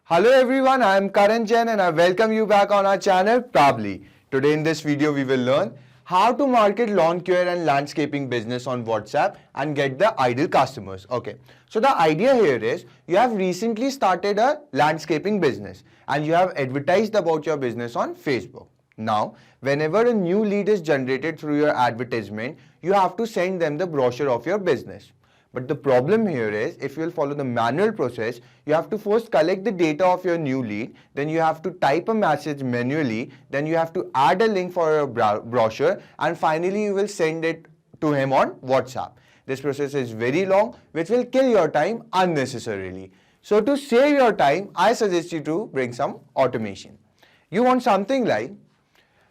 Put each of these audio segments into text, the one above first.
Hello everyone, I am Karan Jain and I welcome you back on our channel Probably. Today in this video we will learn how to market lawn care and landscaping business on WhatsApp and get the ideal customers. Okay, so the idea here is you have recently started a landscaping business and you have advertised about your business on Facebook. Now, whenever a new lead is generated through your advertisement, you have to send them the brochure of your business. But the problem here is if you will follow the manual process, you have to first collect the data of your new lead, then you have to type a message manually, then you have to add a link for your brochure, and finally you will send it to him on WhatsApp. This process is very long, which will kill your time unnecessarily. So to save your time, I suggest you to bring some automation. You want something like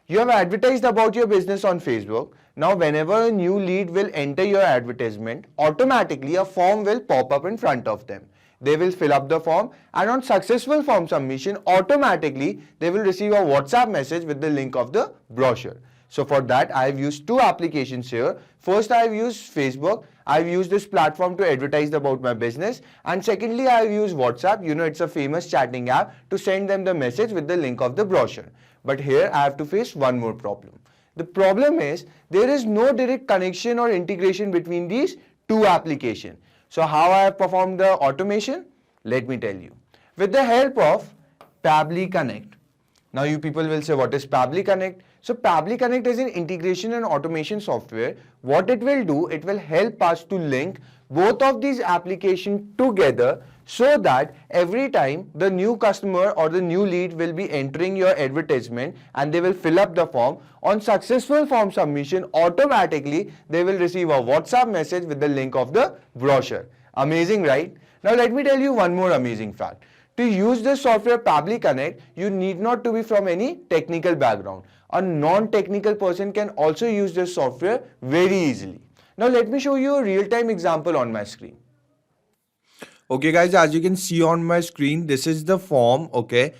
you have advertised about your business on Facebook. Now, whenever a new lead will enter your advertisement, automatically a form will pop up in front of them. They will fill up the form and on successful form submission, automatically they will receive a WhatsApp message with the link of the brochure. So for that, I have used two applications here. First, I have used Facebook. I've used this platform to advertise about my business. And secondly, I've used WhatsApp. You know, it's a famous chatting app to send them the message with the link of the brochure. But here I have to face one more problem. The problem is there is no direct connection or integration between these two applications. So how I have performed the automation? Let me tell you. With the help of Pabbly Connect. Now you people will say, what is Pabbly Connect? So Pabbly Connect is an integration and automation software. What it will do, it will help us to link both of these applications together so that every time the new customer or the new lead will be entering your advertisement and they will fill up the form, on successful form submission, automatically they will receive a WhatsApp message with the link of the brochure. Amazing, right? Now let me tell you one more amazing fact. To use this software Pabbly Connect, you need not to be from any technical background. A non-technical person can also use this software very easily. Now let me show you a real-time example on my screen. Okay guys, as you can see on my screen, this is the form. Okay,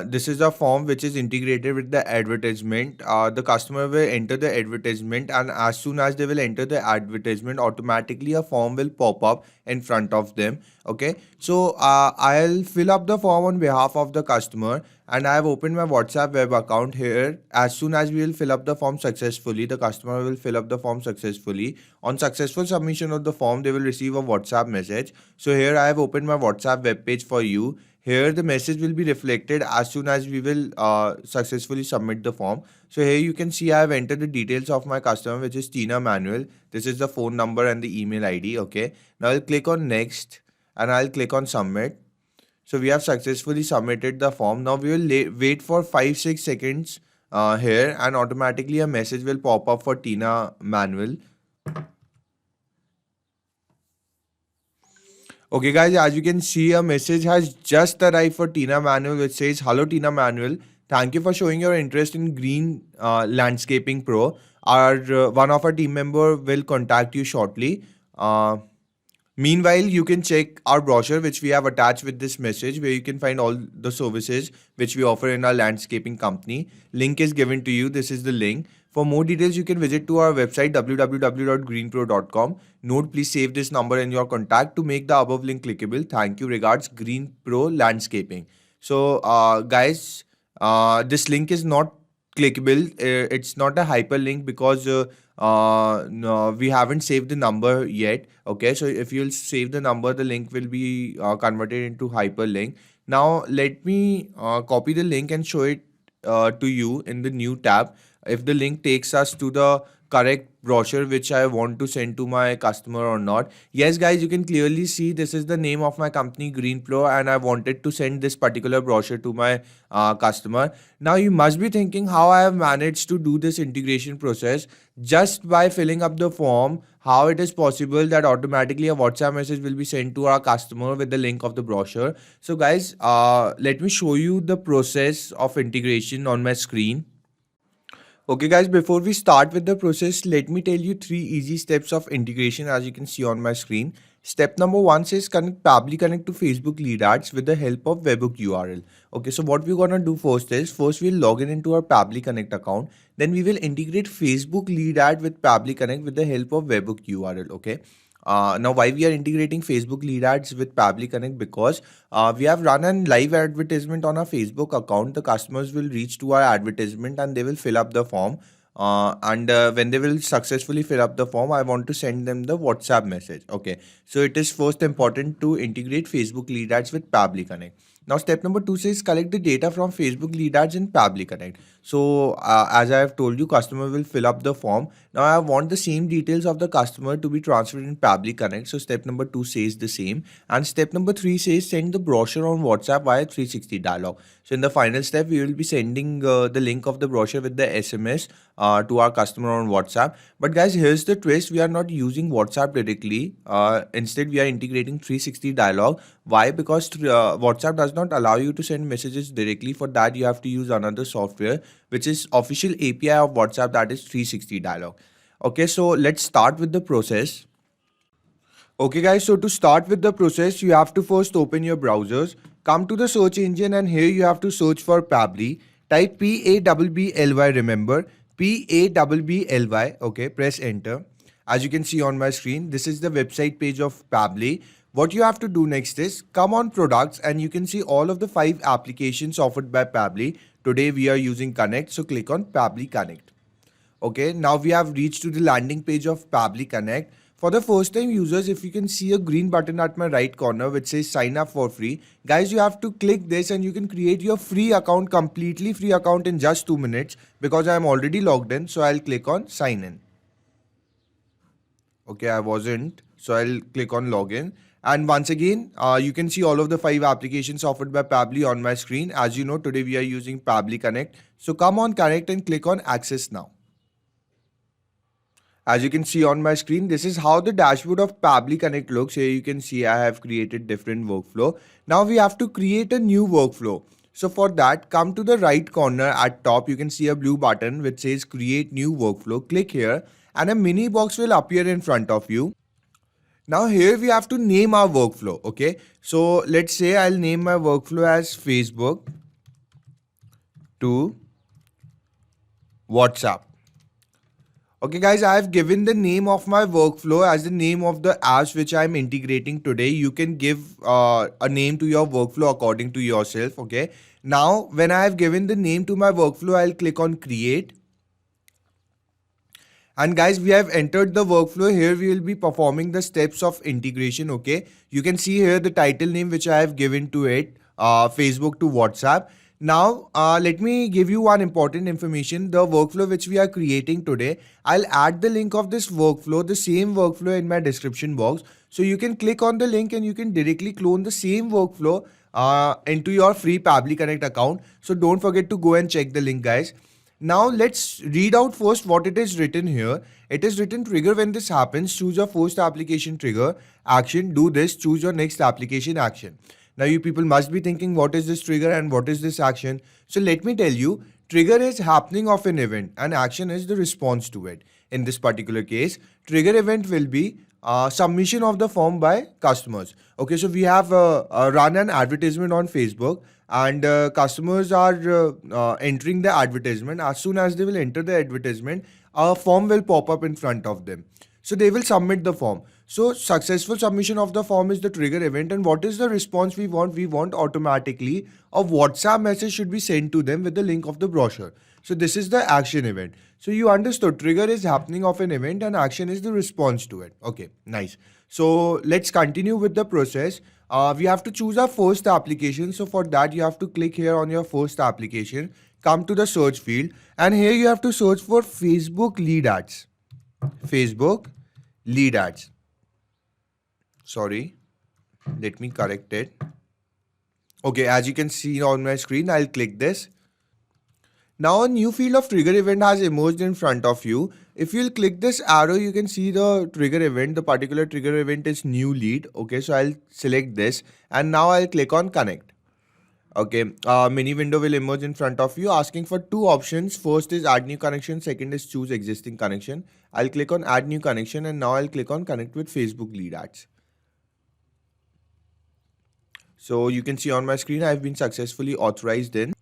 this is the form which is integrated with the advertisement. The customer will enter the advertisement, and as soon as they will enter the advertisement, automatically a form will pop up in front of them. Okay, so I'll fill up the form on behalf of the customer, and I have opened my WhatsApp web account here. As soon as we will fill up the form successfully, the customer will fill up the form successfully. On successful submission of the form, they will receive a WhatsApp message. So here I have opened my WhatsApp web page for you. Here the message will be reflected as soon as we will successfully submit the form. So here you can see I have entered the details of my customer, which is Tina Manuel. This is the phone number and the email ID. Okay, now I'll click on next and I'll click on submit. So we have successfully submitted the form. Now we will wait for 5-6 seconds here, and automatically a message will pop up for Tina Manuel. Okay guys, as you can see, a message has just arrived for Tina Manuel which says, "Hello Tina Manuel, thank you for showing your interest in Green Landscaping Pro. One of our team member will contact you shortly. Meanwhile, you can check our brochure which we have attached with this message, where you can find all the services which we offer in our landscaping company. Link is given to you. This is the link. For more details, you can visit to our website www.greenpro.com. Note, please save this number in your contact to make the above link clickable. Thank you. Regards, Green Pro Landscaping." So guys, this link is not clickable. It's not a hyperlink because no, we haven't saved the number yet. Okay, so if you'll save the number, the link will be converted into hyperlink. Now let me copy the link and show it to you in the new tab. If the link takes us to the correct brochure which I want to send to my customer or not. Yes guys, you can clearly see this is the name of my company, Green Pro, and I wanted to send this particular brochure to my customer. Now you must be thinking how I have managed to do this integration process just by filling up the form. How it is possible that automatically a WhatsApp message will be sent to our customer with the link of the brochure. So guys, let me show you the process of integration on my screen. Okay guys, before we start with the process, let me tell you 3 easy steps of integration as you can see on my screen. Step number 1 says connect Pabbly Connect to Facebook lead ads with the help of webhook URL. Okay, so what we're gonna do first we'll log in into our Pabbly Connect account. Then we will integrate Facebook lead ad with Pabbly Connect with the help of webhook URL. Okay. Now, why we are integrating Facebook lead ads with Pabbly Connect? Because we have run a live advertisement on our Facebook account. The customers will reach to our advertisement and they will fill up the form. And when they will successfully fill up the form, I want to send them the WhatsApp message. Okay, so it is first important to integrate Facebook lead ads with Pabbly Connect. Now, step number 2 says collect the data from Facebook lead ads in Pabbly Connect. So, as I have told you, customer will fill up the form. Now, I want the same details of the customer to be transferred in Pabbly Connect. So, step number 2 says the same. And step number 3 says send the brochure on WhatsApp via 360 dialog. So, in the final step, we will be sending the link of the brochure with the SMS to our customer on WhatsApp. But guys, here's the twist. We are not using WhatsApp directly. Instead, we are integrating 360 dialog. Why? Because WhatsApp does not allow you to send messages directly. For that, you have to use another software, which is official API of WhatsApp, that is 360 dialog. Okay, so let's start with the process. Okay guys, so to start with the process, you have to first open your browsers, come to the search engine, and here you have to search for Pabbly. Type Pabbly, remember, Pabbly, okay, press enter. As you can see on my screen, this is the website page of Pabbly. What you have to do next is come on products and you can see all of the 5 applications offered by Pabbly. Today we are using Connect, so click on Pabbly Connect. Okay, now we have reached to the landing page of Pabbly Connect. For the first time users, if you can see a green button at my right corner which says sign up for free, guys, you have to click this and you can create your free account, completely free account in just 2 minutes, because I am already logged in. So I'll click on sign in. Okay, I wasn't, so I'll click on login. And once again, you can see all of the 5 applications offered by Pabbly on my screen. As you know, today we are using Pabbly Connect. So come on Connect and click on access now. As you can see on my screen, this is how the dashboard of Pabbly Connect looks. Here you can see I have created different workflow. Now we have to create a new workflow. So for that, come to the right corner at top. You can see a blue button which says create new workflow. Click here and a mini box will appear in front of you. Now here we have to name our workflow. Okay, so let's say I'll name my workflow as Facebook to WhatsApp. Okay guys, I have given the name of my workflow as the name of the apps which I am integrating today. You can give a name to your workflow according to yourself. Okay, now when I have given the name to my workflow, I'll click on create. And guys, we have entered the workflow. Here we will be performing the steps of integration. Okay, you can see here the title name which I have given to it, Facebook to WhatsApp. Now, let me give you one important information. The workflow which we are creating today, I'll add the link of this workflow, the same workflow, in my description box. So you can click on the link and you can directly clone the same workflow into your free Pabbly Connect account. So don't forget to go and check the link, guys. Now let's read out first what it is written here. It is written trigger when this happens, choose your first application trigger, action, do this, choose your next application action. Now you people must be thinking what is this trigger and what is this action. So let me tell you, trigger is happening of an event and action is the response to it. In this particular case, trigger event will be submission of the form by customers. Okay, so we have run an advertisement on Facebook and customers are entering the advertisement. As soon as they will enter the advertisement, a form will pop up in front of them. So they will submit the form. So successful submission of the form is the trigger event. And what is the response we want? We want automatically a WhatsApp message should be sent to them with the link of the brochure. So this is the action event. So you understood, trigger is happening of an event and action is the response to it. Okay, nice. So let's continue with the process. We have to choose our first application. So for that, you have to click here on your first application, come to the search field, and here you have to search for Facebook lead ads. Facebook lead ads. Sorry, let me correct it. Okay, as you can see on my screen, I'll click this. Now a new field of trigger event has emerged in front of you. If you'll click this arrow, you can see the trigger event. The particular trigger event is new lead. Okay, so I'll select this and now I'll click on connect. Okay, mini window will emerge in front of you asking for 2 options. First is add new connection. Second is choose existing connection. I'll click on add new connection and now I'll click on connect with Facebook lead ads. So you can see on my screen, I've been successfully authorized in.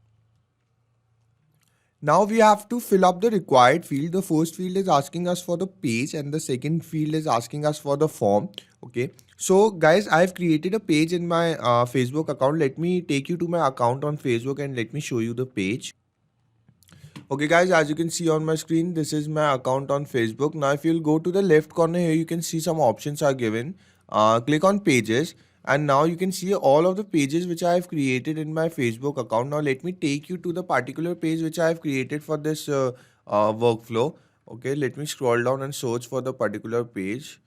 Now we have to fill up the required field. The first field is asking us for the page and the second field is asking us for the form. Okay. So guys, I've created a page in my Facebook account. Let me take you to my account on Facebook and let me show you the page. Okay guys, as you can see on my screen, this is my account on Facebook. Now if you'll go to the left corner here, you can see some options are given. Click on pages and now you can see all of the pages which I have created in my Facebook account. Now let me take you to the particular page which I have created for this workflow. Okay, let me scroll down and search for the particular page.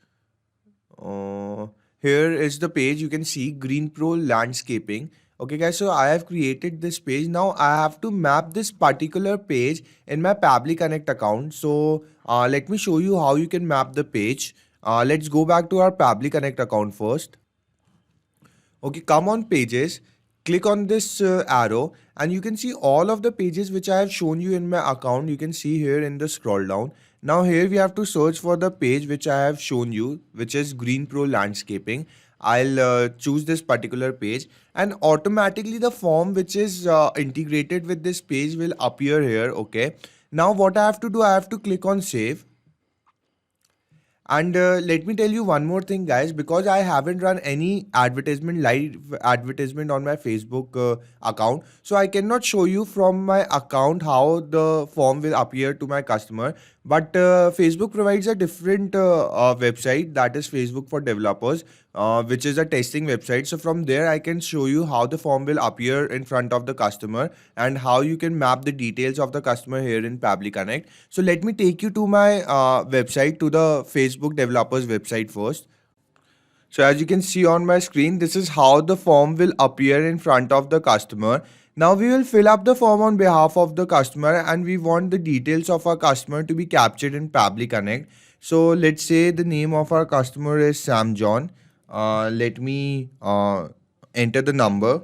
Here is the page. You can see Green Pro Landscaping. Okay guys, so I have created this page. Now I have to map this particular page in my Pabbly Connect account. So let me show you how you can map the page. Let's go back to our Pabbly Connect account first. Okay, come on pages, click on this arrow and you can see all of the pages which I have shown you in my account. You can see here in the scroll down. Now here we have to search for the page which I have shown you, which is Green Pro Landscaping. I'll choose this particular page and automatically the form which is integrated with this page will appear here. Okay. Now what I have to do, I have to click on save. And let me tell you one more thing, guys, because I haven't run any live advertisement on my Facebook account. So I cannot show you from my account how the form will appear to my customer. But Facebook provides a different website, that is Facebook for Developers, which is a testing website. So from there, I can show you how the form will appear in front of the customer and how you can map the details of the customer here in Pabbly Connect. So let me take you to my website, to the Facebook Developers website first. So as you can see on my screen, this is how the form will appear in front of the customer. Now we will fill up the form on behalf of the customer and we want the details of our customer to be captured in Pabbly Connect. So let's say the name of our customer is Sam John. Let me enter the number.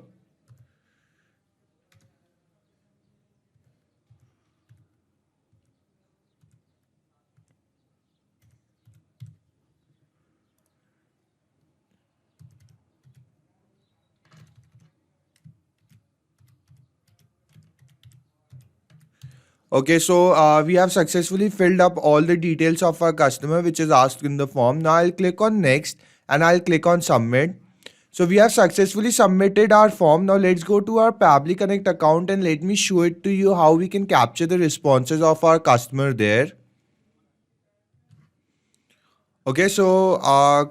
Okay, so we have successfully filled up all the details of our customer which is asked in the form. Now I'll click on next and I'll click on submit. So we have successfully submitted our form. Now let's go to our Pabbly Connect account and let me show it to you how we can capture the responses of our customer there. Okay, so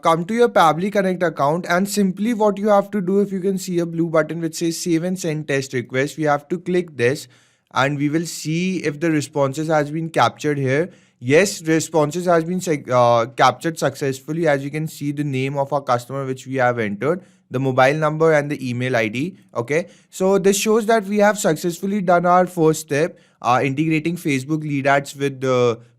come to your Pabbly Connect account and simply what you have to do, if you can see a blue button which says save and send test request, we have to click this and we will see if the responses has been captured here. Yes, responses has been captured successfully. As you can see the name of our customer which we have entered, the mobile number and the email ID. Okay, so this shows that we have successfully done our first step, integrating Facebook lead ads with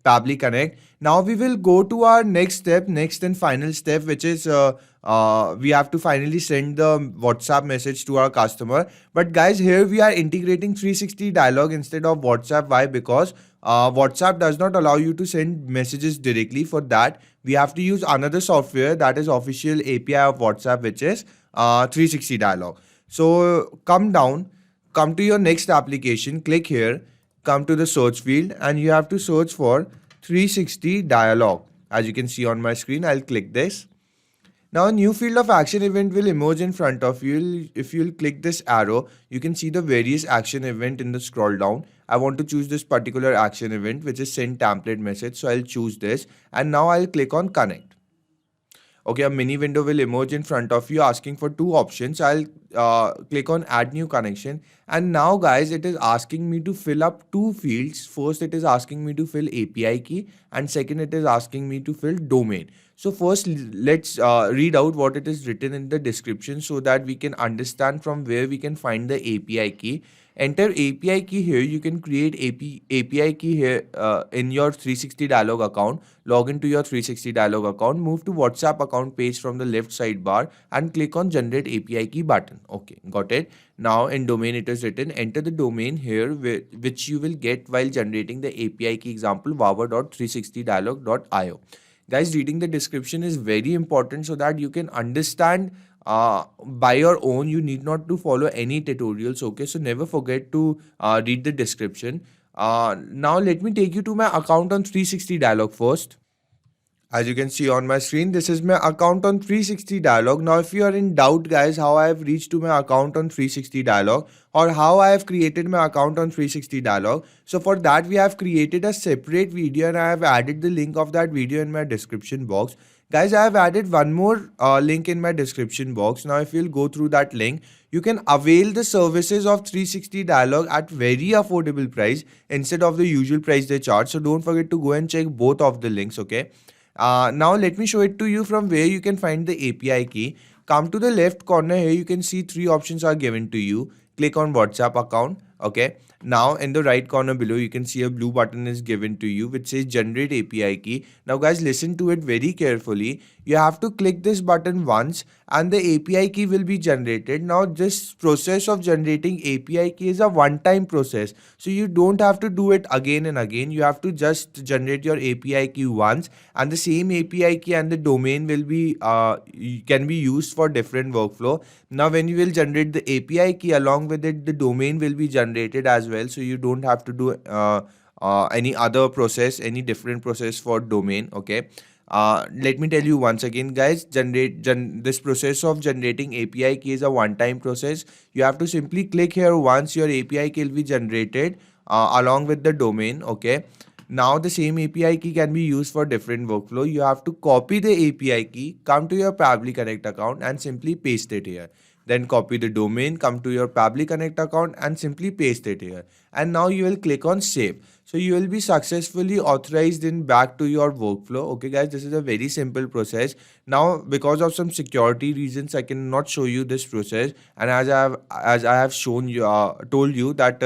Pabbly Connect. Now we will go to our next step, next and final step, which is we have to finally send the WhatsApp message to our customer. But guys, here we are integrating 360 dialogue instead of WhatsApp. Why? Because WhatsApp does not allow you to send messages directly. For that, we have to use another software, that is official API of WhatsApp, which is 360 dialogue. So come down, come to your next application, click here, come to the search field and you have to search for 360 dialogue. As you can see on my screen, I'll click this. Now a new field of action event will emerge in front of you. If you'll click this arrow, you can see the various action event in the scroll down. I want to choose this particular action event, which is send template message. So I'll choose this and now I'll click on connect. Okay, a mini window will emerge in front of you asking for two options. I'll click on add new connection. And now guys, it is asking me to fill up two fields. First, it is asking me to fill API key and second, it is asking me to fill domain. So first, let's read out what it is written in the description so that we can understand from where we can find the API key. Enter API key here. You can create API key here in your 360 dialog account. Log into your 360 dialog account. Move to WhatsApp account page from the left sidebar and click on generate API key button. Okay, got it. Now in domain it is written. Enter the domain here which you will get while generating the API key example wawa.360dialog.io. Guys, reading the description is very important so that you can understand by your own. You need not to follow any tutorials. Okay, so never forget to read the description. Now let me take you to my account on 360 dialog first. As you can see on my screen, this is my account on 360 dialog. Now if you are in doubt guys how I have reached to my account on 360 dialog or how I have created my account on 360 dialog, so for that we have created a separate video and I have added the link of that video in my description box. Guys, I have added one more link in my description box. Now if you'll go through that link, you can avail the services of 360 dialog at very affordable price instead of the usual price they charge. So don't forget to go and check both of the links, okay? Now let me show it to you from where you can find the API key. Come to the left corner here, you can see three options are given to you. Click on WhatsApp account, okay? Now in the right corner below, you can see a blue button is given to you which says generate API key. Now guys, listen to it very carefully. You have to click this button once and the API key will be generated. Now this process of generating API key is a one-time process. So you don't have to do it again and again. You have to just generate your API key once and the same API key and the domain will be can be used for different workflow. Now when you will generate the API key, along with it the domain will be generated as well. So you don't have to do any other process, any different process for domain, okay? Let me tell you once again guys, this process of generating API key is a one-time process. You have to simply click here once, your API key will be generated along with the domain, okay? Now the same API key can be used for different workflow. You have to copy the API key, come to your Pabbly Connect account and simply paste it here. Then copy the domain, come to your Pabbly Connect account and simply paste it here. And now you will click on save. So you will be successfully authorized in back to your workflow. Okay guys, this is a very simple process. Now because of some security reasons, I cannot show you this process. And as I have shown you, told you that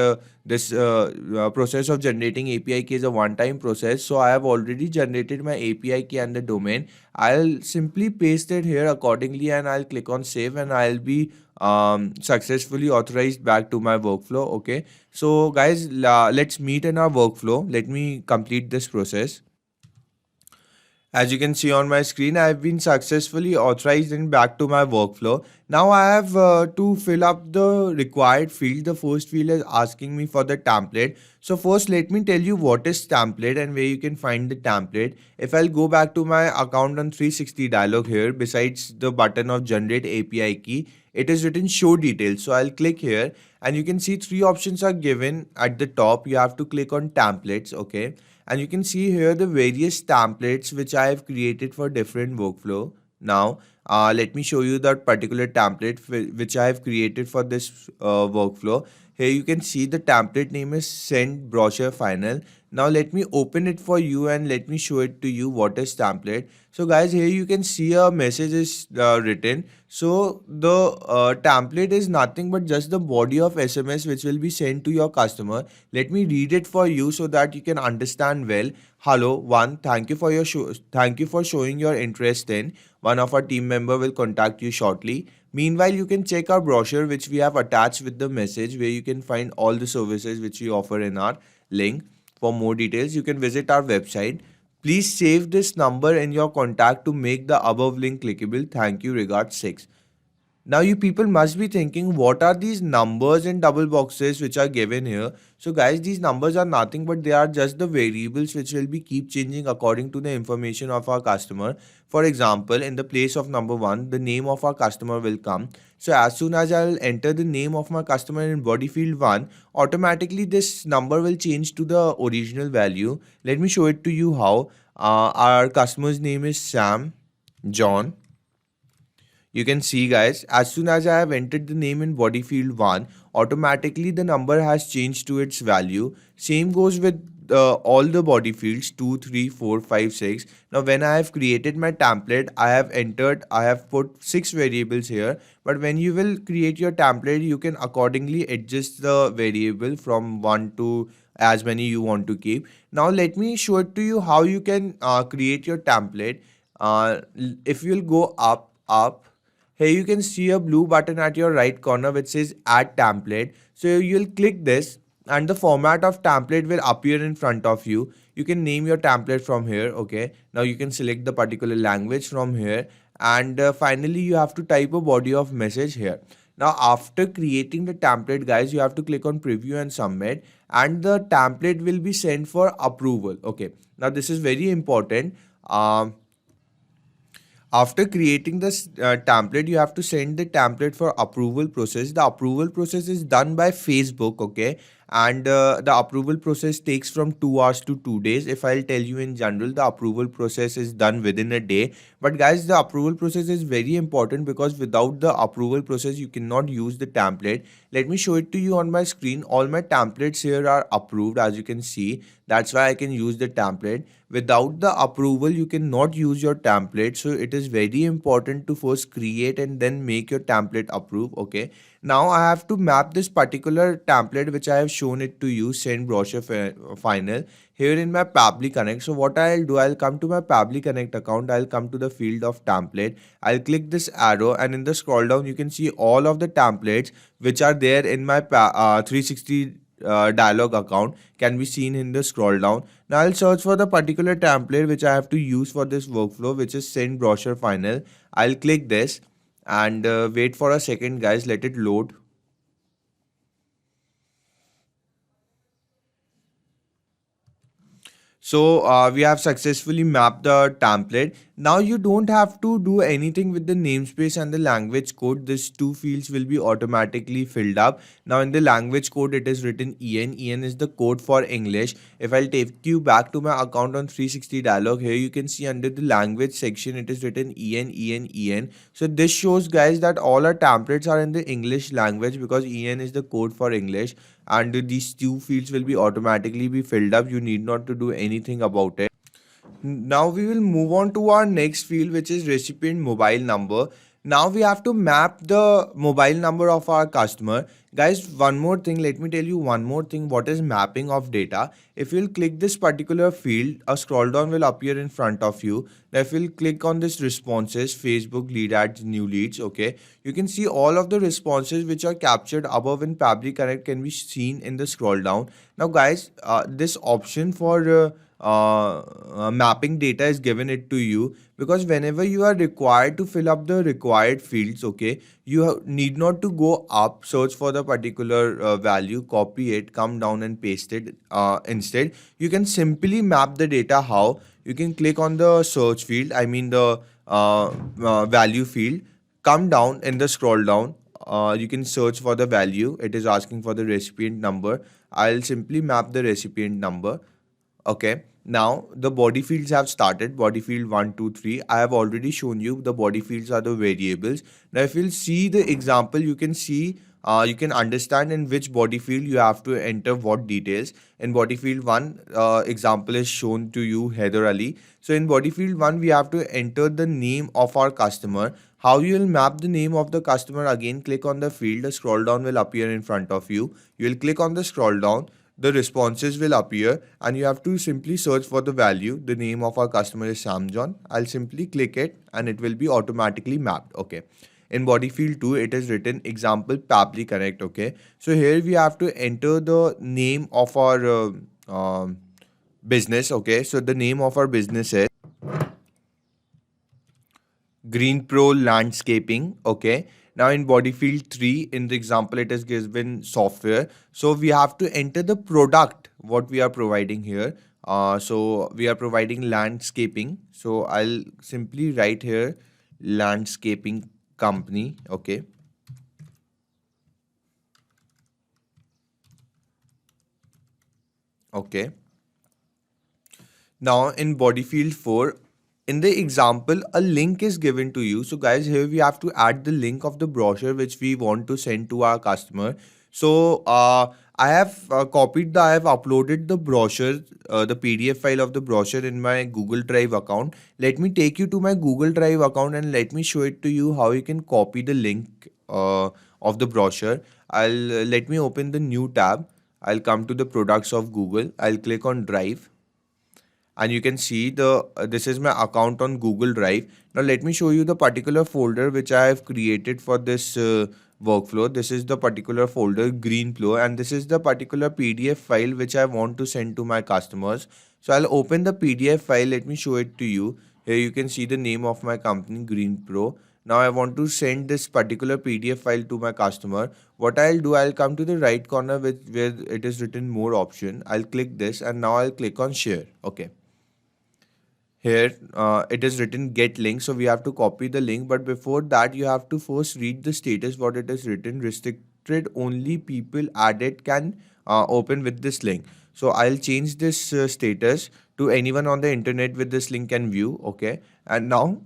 this process of generating API key is a one-time process. So I have already generated my API key and the domain. I'll simply paste it here accordingly and I'll click on save and I'll be successfully authorized back to my workflow, okay? So guys, let's meet in our workflow. Let me complete this process. As you can see on my screen, I have been successfully authorized and back to my workflow. Now I have to fill up the required field. The first field is asking me for the template. So first let me tell you what is template and where you can find the template. If I'll go back to my account on 360 dialog here, besides the button of generate API key, it is written show details. So I'll click here and you can see three options are given at the top. You have to click on templates, okay? And you can see here the various templates which I have created for different workflow. Now let me show you that particular template which I have created for this workflow. Here you can see the template name is send brochure final. Now let me open it for you and let me show it to you what is template. So guys, here you can see a message is written. So the template is nothing but just the body of SMS which will be sent to your customer. Let me read it for you so that you can understand well. Hello, one, thank you for your thank you for showing your interest in. One of our team member will contact you shortly. Meanwhile, you can check our brochure which we have attached with the message where you can find all the services which we offer in our link. For more details, you can visit our website. Please save this number in your contact to make the above link clickable. Thank you. Regards 6. Now you people must be thinking, what are these numbers in double boxes which are given here? So guys, these numbers are nothing but they are just the variables which will be keep changing according to the information of our customer. For example, in the place of number 1, the name of our customer will come. So as soon as I'll enter the name of my customer in body field 1, automatically this number will change to the original value. Let me show it to you how. Our customer's name is Sam John. You can see guys, as soon as I have entered the name in body field 1, automatically the number has changed to its value. Same goes with all the body fields 2, 3, 4, 5, 6. Now when I have created my template, I have put 6 variables here. But when you will create your template, you can accordingly adjust the variable from 1 to as many you want to keep. Now let me show it to you how you can create your template. If you'll go up, here you can see a blue button at your right corner which says add template. So you'll click this and the format of template will appear in front of you. You can name your template from here, okay? Now you can select the particular language from here and finally you have to type a body of message here. Now after creating the template, guys, you have to click on preview and submit, and the template will be sent for approval. Okay, now this is very important. After creating this template, you have to send the template for approval process. The approval process is done by Facebook, okay, and the approval process takes from 2 hours to 2 days. If I'll tell you in general, the approval process is done within a day. But guys, the approval process is very important, because without the approval process you cannot use the template. Let me show it to you on my screen. All my templates here are approved, as you can see. That's why I can use the template. Without the approval you cannot use your template, so it is very important to first create and then make your template approve. Okay, now I have to map this particular template which I have shown it to you, send brochure final, here in my Pabbly Connect. So what I'll do, I'll come to my Pabbly Connect account, I'll come to the field of template, I'll click this arrow, and in the scroll down you can see all of the templates which are there in my 360 dialog account can be seen in the scroll down. Now I'll search for the particular template which I have to use for this workflow, which is send brochure final. I'll click this and wait for a second, guys, let it load. So we have successfully mapped the template. Now you don't have to do anything with the namespace and the language code. These two fields will be automatically filled up. Now in the language code it is written EN. EN is the code for English. If I'll take you back to my account on 360 dialog, here you can see under the language section it is written EN, EN, EN. So this shows, guys, that all our templates are in the English language, because EN is the code for English, and these two fields will be automatically be filled up. You need not to do anything about it. Now we will move on to our next field, which is recipient mobile number. Now we have to map the mobile number of our customer. Guys, one more thing, let me tell you one more thing, what is mapping of data. If you'll click this particular field, a scroll down will appear in front of you. Now if you'll click on this responses, Facebook lead ads, new leads, okay, you can see all of the responses which are captured above in Pabbly Connect can be seen in the scroll down. Now guys, this option for mapping data is given it to you, because whenever you are required to fill up the required fields, okay, you need not to go up, search for the particular value, copy it, come down and paste it. Instead you can simply map the data. How? You can click on the search field, I mean the value field, come down in the scroll down, you can search for the value. It is asking for the recipient number. I'll simply map the recipient number. Okay, now the body fields have started. Body field 1, 2, 3. I have already shown you the body fields are the variables. Now if you'll see the example, you can see you can understand in which body field you have to enter what details. In body field 1, example is shown to you, Heather Ali. So in body field 1 we have to enter the name of our customer. How you will map the name of the customer? Again, click on the field, a scroll down will appear in front of you. You will click on the scroll down, the responses will appear, and you have to simply search for the value. The name of our customer is Sam John. I'll simply click it and it will be automatically mapped. Okay, in body field 2 it is written example Pabbly Connect. Okay, so here we have to enter the name of our business. Okay, so the name of our business is Green Pro Landscaping. Okay, now in body field 3, in the example it is given software, so we have to enter the product what we are providing here. So we are providing landscaping, so I'll simply write here landscaping company. Okay, okay, now in body field 4, in the example a link is given to you. So guys, here we have to add the link of the brochure which we want to send to our customer. So I have I have uploaded the brochure, the PDF file of the brochure in my Google Drive account. Let me take you to my Google Drive account and let me show it to you how you can copy the link of the brochure. Let me open the new tab. I'll come to the products of Google. I'll click on Drive, and you can see the this is my account on Google Drive. Now let me show you the particular folder which I have created for this workflow. This is the particular folder Greenflow, and this is the particular PDF file which I want to send to my customers. So I'll open the PDF file. Let me show it to you. Here you can see the name of my company, Green Pro. Now I want to send this particular PDF file to my customer. What I'll do, I'll come to the right corner with where it is written more option. I'll click this and now I'll click on share. Okay. Here it is written get link, so we have to copy the link, but before that you have to first read the status. What it is written: restricted only people added can open with this link. So I'll change this status to anyone on the internet with this link can view. Okay, and now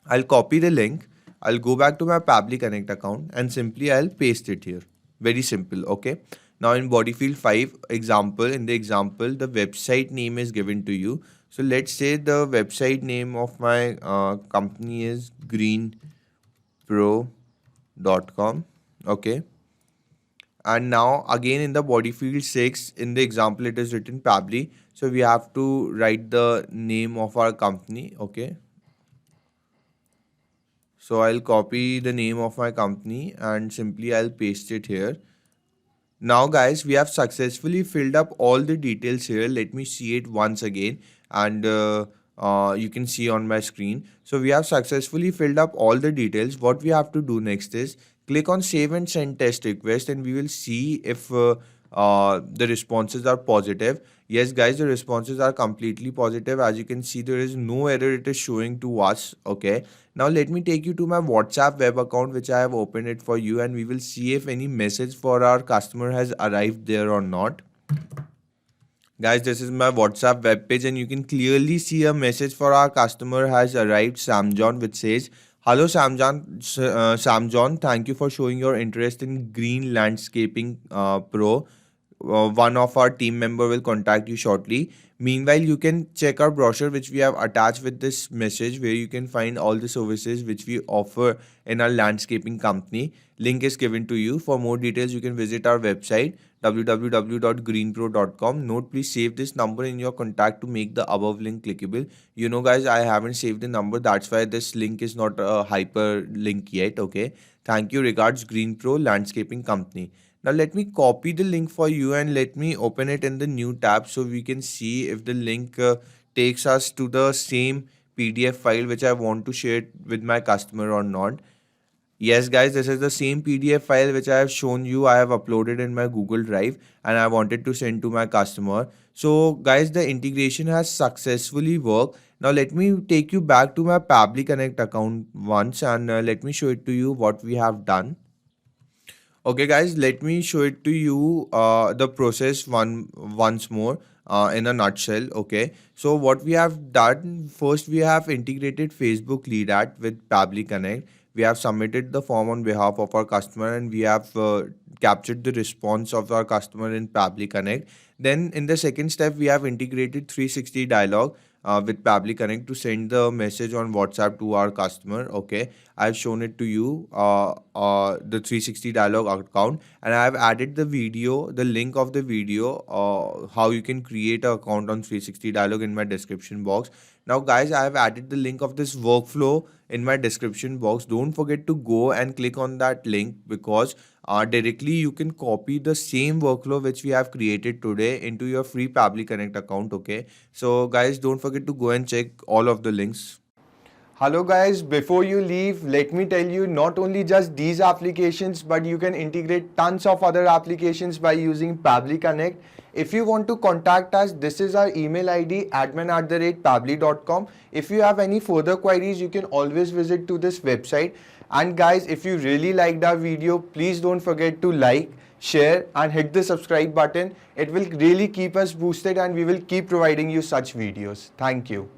I'll copy the link. I'll go back to my Pabbly Connect account and simply I'll paste it here. Very simple. Okay. Now in body field 5 example, in the example, the website name is given to you. So let's say the website name of my company is greenpro.com. Okay. And now again in the body field 6, in the example, it is written Pabbly. So we have to write the name of our company. Okay. So I'll copy the name of my company and simply I'll paste it here. Now guys, we have successfully filled up all the details here. Let me see it once again and you can see on my screen. So we have successfully filled up all the details. What we have to do next is click on save and send test request and we will see if the responses are positive. Yes guys, the responses are completely positive. As you can see, there is no error it is showing to us. Okay, now let me take you to my WhatsApp web account which I have opened it for you, and we will see if any message for our customer has arrived there or not. Guys, this is my WhatsApp web page and you can clearly see a message for our customer has arrived, Samjon, which says, "Hello Samjon, thank you for showing your interest in Green Landscaping Pro. One of our team member will contact you shortly. Meanwhile, you can check our brochure which we have attached with this message, where you can find all the services which we offer in our landscaping company. Link is given to you. For more details, you can visit our website www.greenpro.com. Note, please save this number in your contact to make the above link clickable. You know guys, I haven't saved the number, that's why this link is not a hyperlink yet. Okay, thank you. Regards, Greenpro Landscaping Company. Now let me copy the link for you and let me open it in the new tab so we can see if the link takes us to the same PDF file which I want to share with my customer or not. Yes guys, this is the same PDF file which I have shown you. I have uploaded in my Google Drive and I wanted to send to my customer. So guys, the integration has successfully worked. Now let me take you back to my Pabbly Connect account once and let me show it to you what we have done. Okay guys, let me show it to you the process once more in a nutshell. Okay, so what we have done, first we have integrated Facebook lead ad with Pabbly Connect. We have submitted the form on behalf of our customer and we have captured the response of our customer in Pabbly Connect. Then in the second step, we have integrated 360 dialogue with Pabbly Connect to send the message on WhatsApp to our customer. Okay, I've shown it to you, the 360 dialogue account, and I have added the video, the link of the video, how you can create an account on 360 dialogue in my description box. Now guys, I have added the link of this workflow in my description box. Don't forget to go and click on that link, because directly you can copy the same workflow which we have created today into your free Pabbly Connect account. Okay, so guys, don't forget to go and check all of the links. Hello guys, before you leave, let me tell you, not only just these applications, but you can integrate tons of other applications by using Pabbly Connect. If you want to contact us, this is our email ID, admin@pabbly.com. If you have any further queries, you can always visit to this website. And guys, if you really liked our video, please don't forget to like, share and hit the subscribe button. It will really keep us boosted and we will keep providing you such videos. Thank you.